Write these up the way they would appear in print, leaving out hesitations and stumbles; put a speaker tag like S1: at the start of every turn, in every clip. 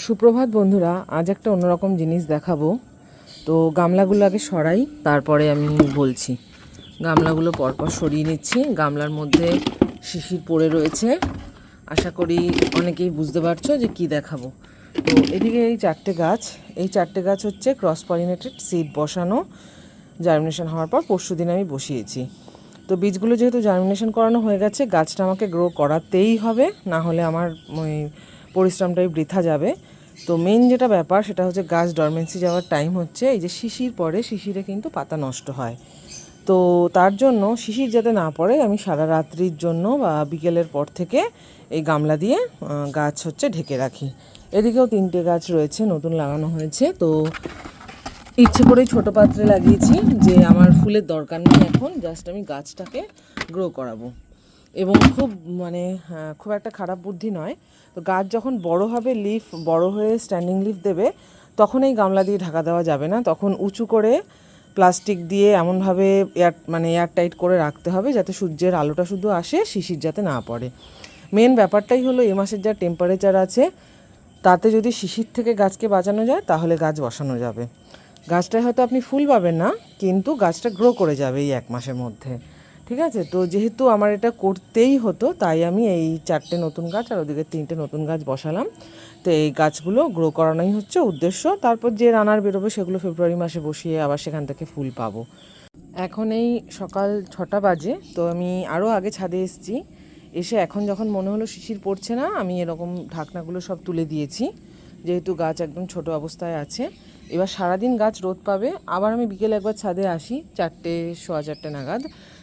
S1: সুপ্রভাত বন্ধুরা, আজ একটা অন্যরকম জিনিস দেখাবো। তো গামলাগুলো আগে সরাই, তারপরে আমি বলছি। গামলাগুলো পরপর সরিয়ে নিচ্ছি। গামলার মধ্যে শিশির পড়ে রয়েছে। আশা করি অনেকেই বুঝতে পারছো যে কি দেখাবো। তো এদিকে এই চারটে গাছ হচ্ছে ক্রস পলিনেটেড সিড বসানো, জার্মিনেশন হওয়ার পর পরশুদিন আমি বসিয়েছি। তো বীজগুলো যেহেতু জার্মিনেশন করানো হয়ে গেছে, গাছটা আমাকে গ্রো করাতেই হবে, না হলে আমার ওই পরিশ্রমটাই বৃথা যাবে। তো মেন যেটা ব্যাপার সেটা হচ্ছে গাছ ডরমেন্সি যাওয়ার টাইম হচ্ছে। এই যে শিশির পড়ে, শিশিরে কিন্তু পাতা নষ্ট হয়। তো তার জন্য শিশির যাতে না পড়ে, আমি সারা রাত্রির জন্য বা বিকেলের পর থেকে এই গামলা দিয়ে গাছ হচ্ছে ঢেকে রাখি। এদিকেও 3টে গাছ রয়েছে, নতুন লাগানো হয়েছে। তো ইচ্ছে করেই ছোটো পাত্রে লাগিয়েছি, যে আমার ফুলের দরকার নেই এখন, জাস্ট আমি গাছটাকে গ্রো করাবো। এবং খুব একটা খারাপ বুদ্ধি নয়। তো গাছ যখন বড় হবে, লিফ বড় হয়ে স্ট্যান্ডিং লিফ দেবে, তখন এই গামলা দিয়ে ঢাকা দেওয়া যাবে না। তখন উঁচু করে প্লাস্টিক দিয়ে এমনভাবে এয়ার টাইট করে রাখতে হবে যাতে সূর্যের আলোটা শুধু আসে, শিশির যাতে না পড়ে। মেন ব্যাপারটাই হলো এ মাসের যা টেম্পারেচার আছে, তাতে যদি শিশির থেকে গাছকে বাঁচানো যায় তাহলে গাছ বসানো যাবে। গাছটায় হয়তো আপনি ফুল পাবেন না, কিন্তু গাছটা গ্রো করে যাবে এই 1 মাসের মধ্যে। ঠিক আছে? তো যেহেতু আমার এটা করতেই হতো, তাই আমি এই 4টে নতুন গাছ আর ওদিকে 3টে নতুন গাছ বসালাম। তো এই গাছগুলো গ্রো করানোই হচ্ছে উদ্দেশ্য। তারপর যে রানার বেরোবে সেগুলো ফেব্রুয়ারি মাসে বসিয়ে আবার সেখান থেকে ফুল পাবো। এখন এই সকাল 6টা বাজে। তো আমি আরও আগে ছাদে এসেছি। এসে এখন যখন মনে হলো শিশির পড়ছে না, আমি এরকম ঢাকনাগুলো সব তুলে দিয়েছি, যেহেতু গাছ একদম ছোট অবস্থায় আছে। এবার সারাদিন গাছ রোদ পাবে। আবার আমি বিকেলে একবার ছাদে আসি, 4টে নাগাদ।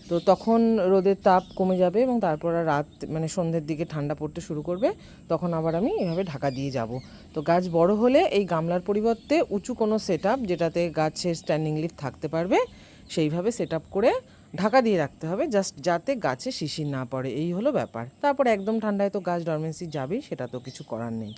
S1: তো তখন রোদের তাপ কমে যাবে এবং তারপর রাত সন্ধ্যের দিকে ঠান্ডা পড়তে শুরু করবে। তখন আবার আমি এভাবে ঢাকা দিয়ে যাব। তো গাছ বড় হলে এই গামলার পরিবর্তে উঁচু কোনো সেট আপ, যেটাতে গাছের স্ট্যান্ডিং লিফ থাকতে পারবে, সেইভাবে সেট আপ করে ঢাকা দিয়ে রাখতে হবে, জাস্ট যাতে গাছে শিশির না পড়ে। এই হলো ব্যাপার। তারপর একদম ঠান্ডায় তো গাছ ডরমেন্সি যাবেই, সেটা তো কিছু করার নেই।